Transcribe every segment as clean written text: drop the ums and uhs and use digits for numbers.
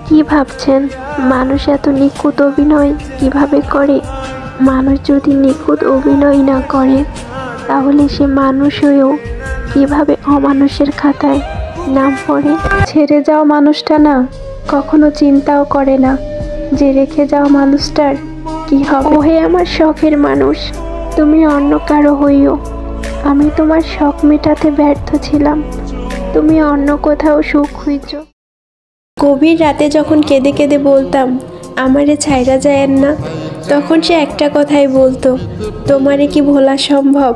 কি ভাবছেন মানুষ এত নিখুঁত অভিনয় কিভাবে করে? মানুষ যদি নিখুঁত অভিনয় না করে তাহলে সে মানুষ হয়েও কিভাবে অমানুষের খাতায় নাম পড়ে? ছেড়ে যাওয়া মানুষটা না কখনো চিন্তাও করে না যে রেখে যাওয়া মানুষটার কি হবে। ওহে আমার শখের মানুষ, তুমি অন্য কারো হইও। আমি তোমার শখ মেটাতে ব্যর্থ ছিলাম, তুমি অন্য কোথাও সুখ খুঁজছো। গভীর রাতে যখন কেঁদে কেঁদে বলতাম আমারে ছাইরা যায়েন না, তখন সে একটা কথাই বলতো, তোমারে কি ভোলা সম্ভব?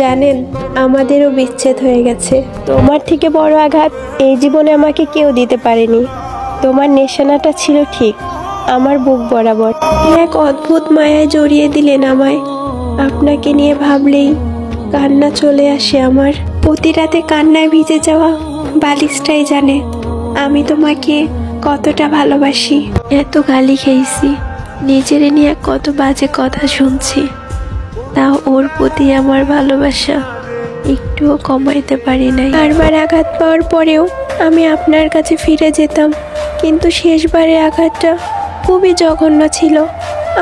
জানেন, আমাদেরও বিচ্ছেদ হয়ে গেছে। তোমার থেকে বড় আঘাত এই জীবনে আমাকে কেউ দিতে পারেনি। তোমার নিশানাটা ছিল ঠিক আমার বুক বরাবর। এক অদ্ভুত মায়ায় জড়িয়ে দিলেন আমায়। আপনাকে নিয়ে ভাবলেই কান্না চলে আসে আমার। প্রতি রাতে কান্নায় ভিজে যাওয়া বালিশটাই জানে আমি তোমাকে কতটা ভালোবাসি। এত গালি খেয়েছি, নিজেরে নিয়ে কত বাজে কথা শুনছি, তাও ওর প্রতি আমার ভালোবাসা একটুও কমাইতে পারি নাই। বারবার আঘাত পাওয়ার পরেও আমি আপনার কাছে ফিরে যেতাম, কিন্তু শেষবারের আঘাতটা খুবই জঘন্য ছিল,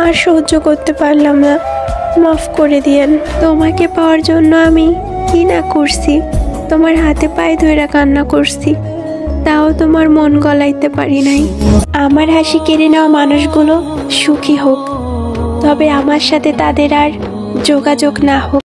আর সহ্য করতে পারলাম না। মাফ করে দিয়েন। তোমাকে পাওয়ার জন্য আমি কি না করছি, তোমার হাতে পায়ে ধরে কান্না করছি, তাও তোমার মন গলাইতে পারি নাই। আমার হাসি কেড়ে নেওয়া মানুষগুলো সুখী হোক, তবে আমার সাথে তাদের আর যোগাযোগ না হোক।